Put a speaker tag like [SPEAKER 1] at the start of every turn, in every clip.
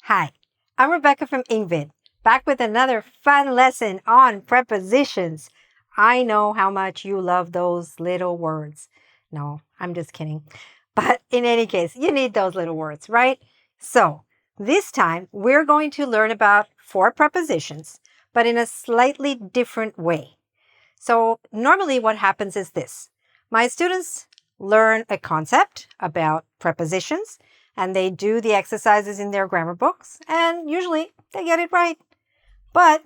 [SPEAKER 1] Hi, I'm Rebecca from engVid, back with another fun lesson on prepositions. I know how much you love those little words. No, I'm just kidding. But in any case, you need those little words, right? So this time we're going to learn about 4 prepositions, but in a slightly different way. So normally what happens is this. My students learn a concept about prepositions and they do the exercises in their grammar books and usually they get it right. But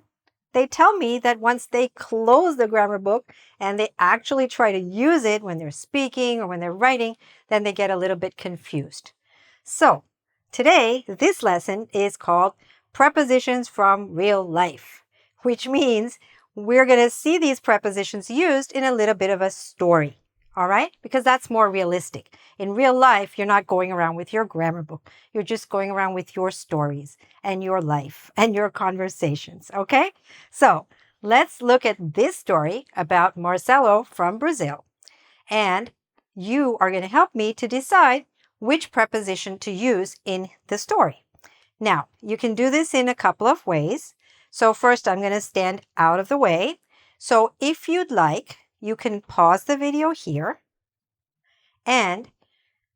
[SPEAKER 1] they tell me that once they close the grammar book and they actually try to use it when they're speaking or when they're writing, then they get a little bit confused. So today, this lesson is called Prepositions from Real Life, which means we're going to see these prepositions used in a little bit of a story. All right? Because that's more realistic. In real life, you're not going around with your grammar book. You're just going around with your stories and your life and your conversations. Okay? So let's look at this story about Marcelo from Brazil. And you are going to help me to decide which preposition to use in the story. Now, you can do this in a couple of ways. So first, I'm going to stand out of the way. So if you'd like, you can pause the video here and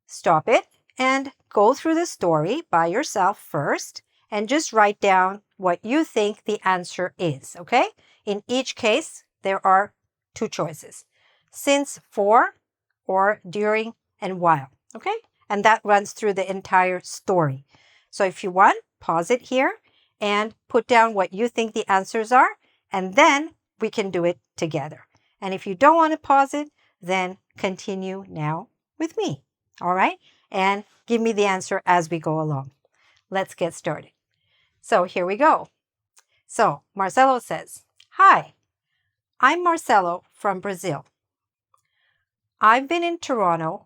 [SPEAKER 1] stop it and go through the story by yourself first and just write down what you think the answer is, okay? In each case, there are 2 choices. Since, for, or during, and while, okay? And that runs through the entire story. So if you want, pause it here and put down what you think the answers are, and then we can do it together. And if you don't want to pause it, then continue now with me, all right? And give me the answer as we go along. Let's get started. So here we go. So Marcelo says, "Hi, I'm Marcelo from Brazil. I've been in Toronto,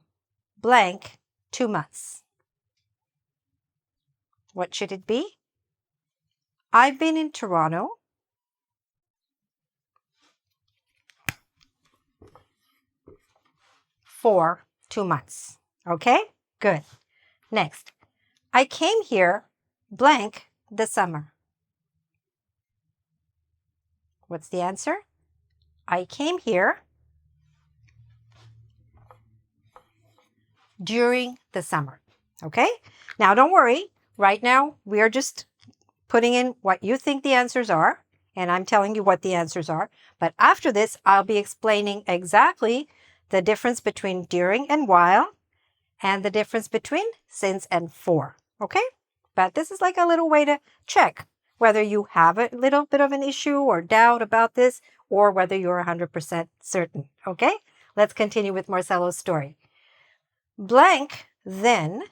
[SPEAKER 1] blank, 2 months." What should it be? I've been in Toronto for 2 months. Okay, good. Next, I came here, blank, this summer. What's the answer? I came here during the summer. Okay, now don't worry. Right now, we are just putting in what you think the answers are, and I'm telling you what the answers are. But after this, I'll be explaining exactly the difference between during and while, and the difference between since and for, okay? But this is like a little way to check whether you have a little bit of an issue or doubt about this, or whether you're 100% certain, okay? Let's continue with Marcelo's story. Blank then,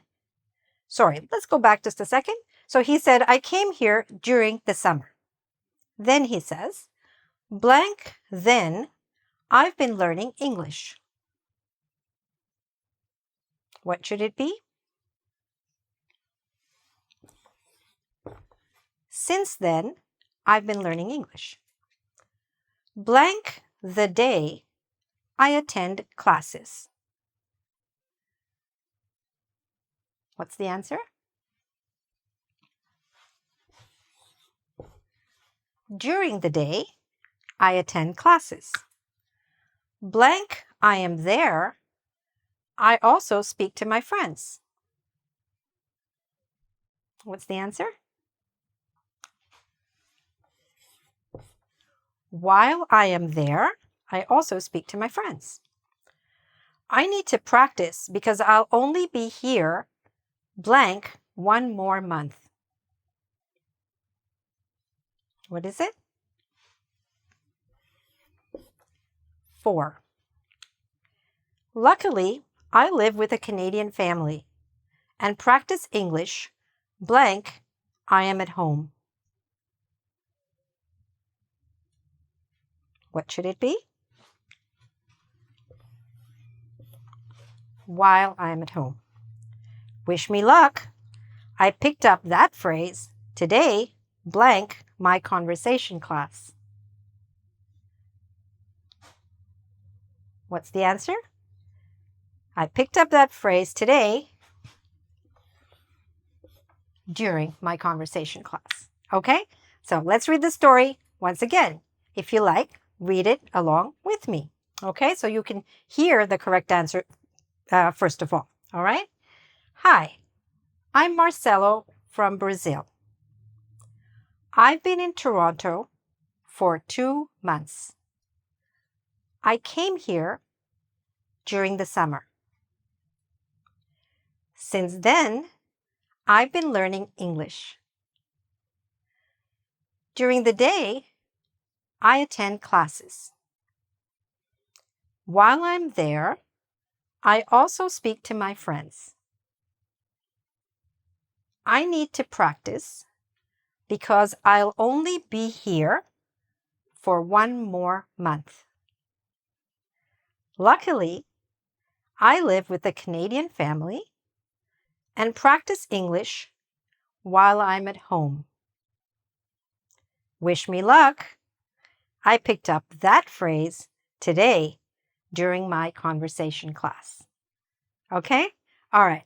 [SPEAKER 1] let's go back just a second. So he said, I came here during the summer. Then he says, blank then, I've been learning English. What should it be? Since then, I've been learning English. Blank the day, I attend classes. What's the answer? During the day, I attend classes. Blank, I am there, I also speak to my friends. What's the answer? While I am there, I also speak to my friends. I need to practice because I'll only be here, blank, 1 more month. What is it? For. Luckily, I live with a Canadian family and practice English, blank, I am at home. What should it be? While I am at home. Wish me luck. I picked up that phrase today, blank, my conversation class. What's the answer? I picked up that phrase today, during my conversation class. Okay? So let's read the story once again. If you like, read it along with me. Okay? So you can hear the correct answer first of all. All right? Hi, I'm Marcelo from Brazil. I've been in Toronto for 2 months. I came here during the summer. Since then, I've been learning English. During the day, I attend classes. While I'm there, I also speak to my friends. I need to practice because I'll only be here for 1 more month. Luckily, I live with a Canadian family and practice English while I'm at home. Wish me luck. I picked up that phrase today during my conversation class. Okay? All right.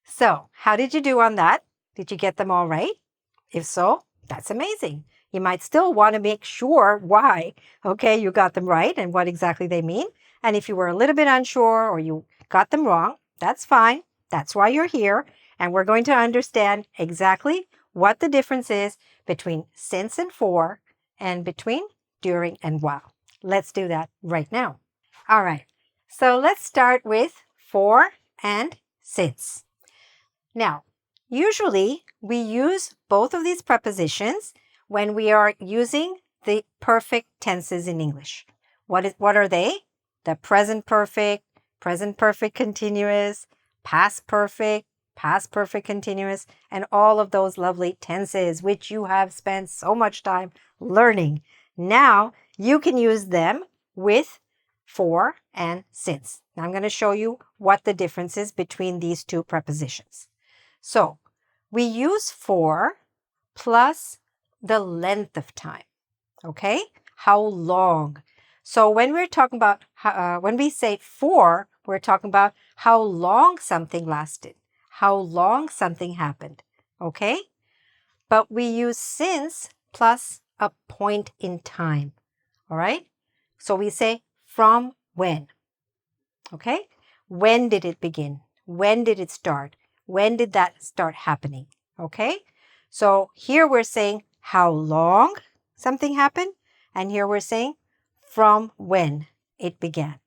[SPEAKER 1] So, how did you do on that? Did you get them all right? If so, that's amazing. You might still want to make sure why, okay, you got them right and what exactly they mean. And if you were a little bit unsure or you got them wrong, that's fine. That's why you're here. And we're going to understand exactly what the difference is between since and for and between during and while. Let's do that right now. All right. So let's start with for and since. Now, usually we use both of these prepositions when we are using the perfect tenses in English. What are they? The present perfect continuous, past perfect continuous, and all of those lovely tenses which you have spent so much time learning. Now you can use them with for and since. Now I'm going to show you what the difference is between these two prepositions. So we use for plus the length of time. Okay? How long? So when we're talking about, when we say for, we're talking about how long something lasted, how long something happened. Okay? But we use since plus a point in time. All right? So we say from when. Okay? When did it begin? When did it start? When did that start happening? Okay? So here we're saying how long something happened, and here we're saying from when it began.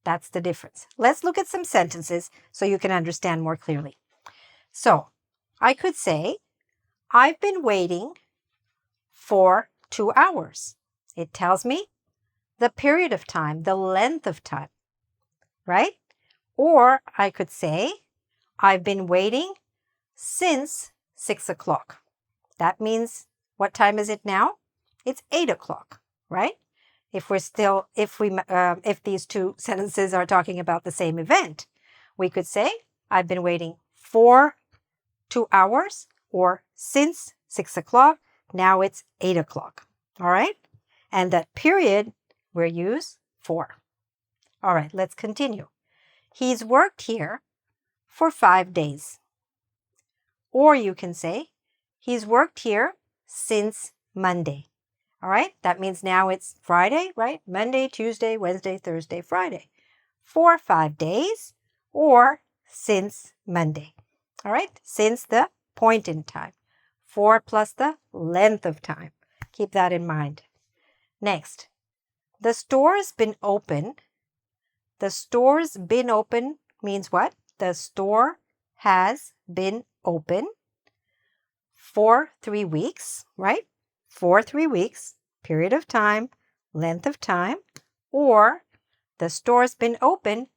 [SPEAKER 1] That's the difference. Let's look at some sentences so you can understand more clearly. So I could say, I've been waiting for 2 hours. It tells me the period of time, the length of time, right? Or I could say, I've been waiting since 6 o'clock. That means, what time is it now? It's 8 o'clock, right? If these two sentences are talking about the same event, we could say, I've been waiting for 2 hours or since 6 o'clock. Now it's 8 o'clock. All right? And that period we use for. All right, let's continue. He's worked here for 5 days. Or you can say, he's worked here since Monday. All right, that means now it's Friday, right? Monday, Tuesday, Wednesday, Thursday, Friday. For 5 days or since Monday. All right, since the point in time. For plus the length of time. Keep that in mind. Next, the store's been open. The store's been open means what? The store has been open for 3 weeks, right? For 3 weeks, period of time, length of time, or the store's been open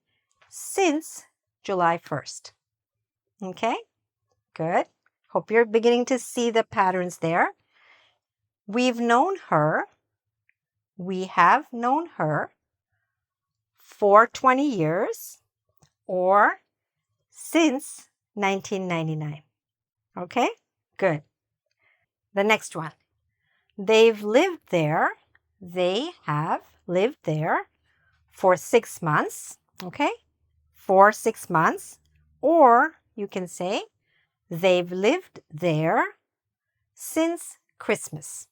[SPEAKER 1] since July 1st. Okay, good. Hope you're beginning to see the patterns there. We have known her for 20 years or since 1999. Okay, good. The next one. They have lived there for 6 months. Okay, for 6 months. Or you can say They've lived there since Christmas.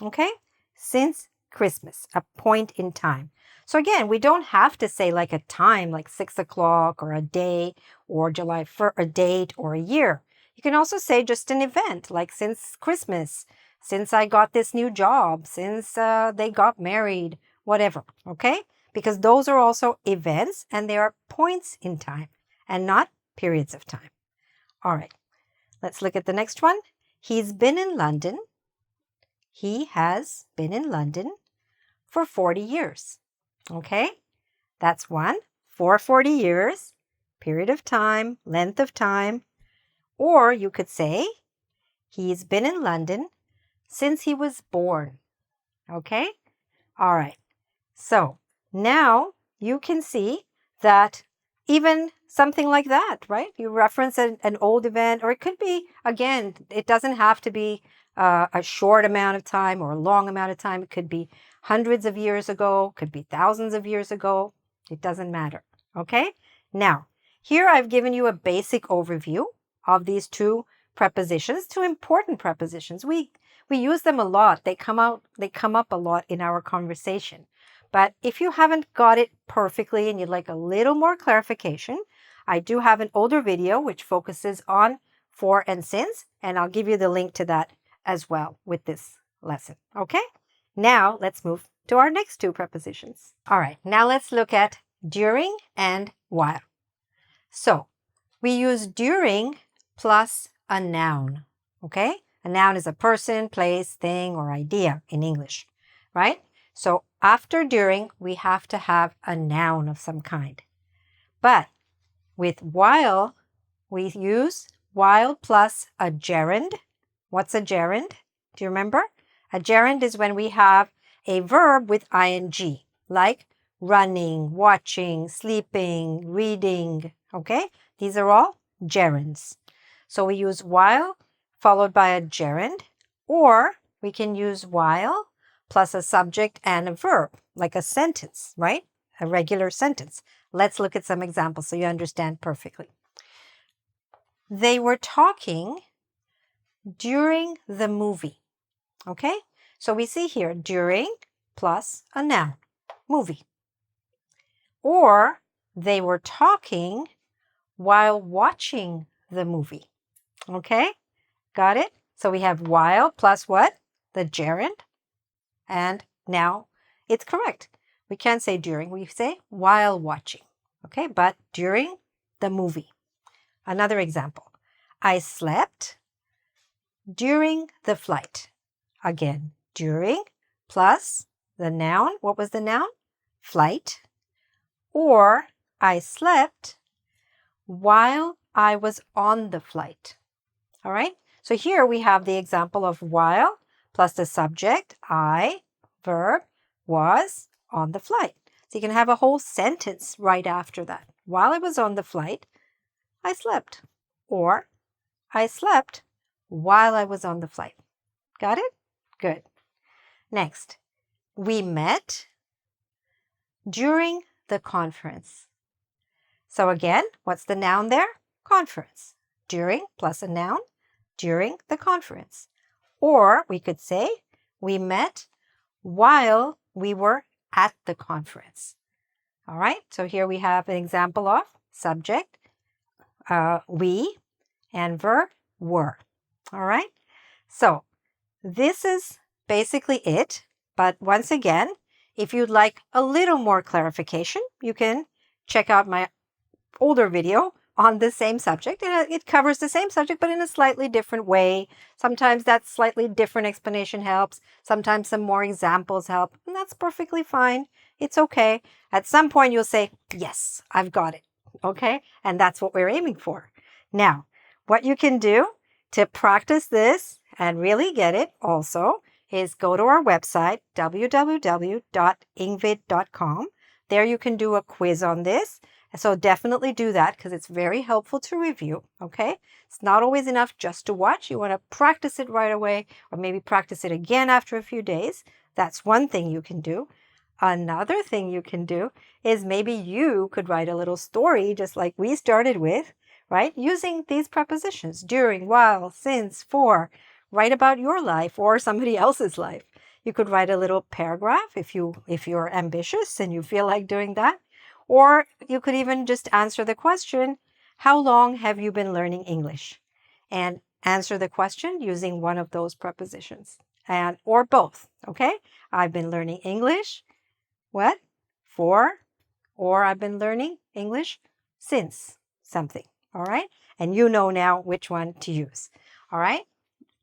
[SPEAKER 1] Okay? Since Christmas, a point in time. So again, we don't have to say like a time, like 6 o'clock or a day or July 1st, a date or a year. You can also say just an event, like since Christmas, since I got this new job, since they got married, whatever, okay? Because those are also events and they are points in time and not periods of time. All right, let's look at the next one. He's been in London. He has been in London for 40 years. Okay, that's one. For 40 years, period of time, length of time. Or you could say, he's been in London since he was born. Okay, all right. So now you can see that even something like that, right? You reference an old event, or it could be, again, it doesn't have to be a short amount of time or a long amount of time. It could be hundreds of years ago, could be thousands of years ago. It doesn't matter. Okay? Now, here I've given you a basic overview of these two prepositions, two important prepositions. We use them a lot. They come up a lot in our conversation. But if you haven't got it perfectly and you'd like a little more clarification, I do have an older video which focuses on for and since, and I'll give you the link to that as well with this lesson. Okay? Now let's move to our next two prepositions. All right, now let's look at during and while. So we use during plus a noun. Okay? A noun is a person, place, thing, or idea in English, right? So after during, we have to have a noun of some kind. But with while, we use while plus a gerund. What's a gerund? Do you remember? A gerund is when we have a verb with ing, like running, watching, sleeping, reading. Okay? These are all gerunds. So we use while followed by a gerund, or we can use while plus a subject and a verb, like a sentence, right? A regular sentence. Let's look at some examples so you understand perfectly. They were talking during the movie. Okay? So we see here during plus a noun, movie. Or they were talking while watching the movie. Okay? Got it? So we have while plus what? The gerund. And now it's correct. We can't say during, we say while watching. Okay? But during the movie. Another example. I slept during the flight. Again, during plus the noun. What was the noun? Flight. Or I slept while I was on the flight. All right? So here we have the example of while plus the subject, I, verb, was on the flight. So you can have a whole sentence right after that. While I was on the flight, I slept. Or I slept while I was on the flight. Got it? Good. Next, we met during the conference. So again, what's the noun there? Conference. During plus a noun, during the conference. Or we could say we met while we were at the conference. All right, so here we have an example of subject, we, and verb, were. All right, so this is basically it. But once again, if you'd like a little more clarification, you can check out my older video on the same subject. And it covers the same subject, but in a slightly different way. Sometimes that slightly different explanation helps. Sometimes some more examples help. And that's perfectly fine. It's okay. At some point, you'll say, yes, I've got it. Okay? And that's what we're aiming for. Now, what you can do to practice this and really get it also is go to our website, www.engvid.com. There you can do a quiz on this. So definitely do that because it's very helpful to review, okay? It's not always enough just to watch. You want to practice it right away or maybe practice it again after a few days. That's one thing you can do. Another thing you can do is maybe you could write a little story just like we started with, right? Using these prepositions, during, while, since, for. Write about your life or somebody else's life. You could write a little paragraph if you're ambitious and you feel like doing that. Or you could even just answer the question, how long have you been learning English? And answer the question using one of those prepositions, and or both, okay? I've been learning English, what? For, or I've been learning English since something, all right? And you know now which one to use, all right?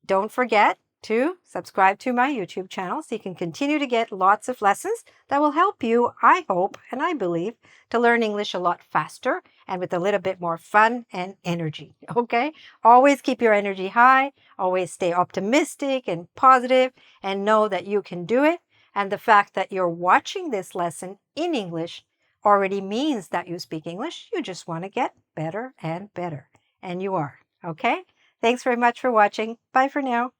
[SPEAKER 1] Don't forget to subscribe to my YouTube channel so you can continue to get lots of lessons that will help you, I hope and I believe, to learn English a lot faster and with a little bit more fun and energy, okay? Always keep your energy high, always stay optimistic and positive, and know that you can do it. And the fact that you're watching this lesson in English already means that you speak English. You just want to get better and better. And you are, okay? Thanks very much for watching. Bye for now.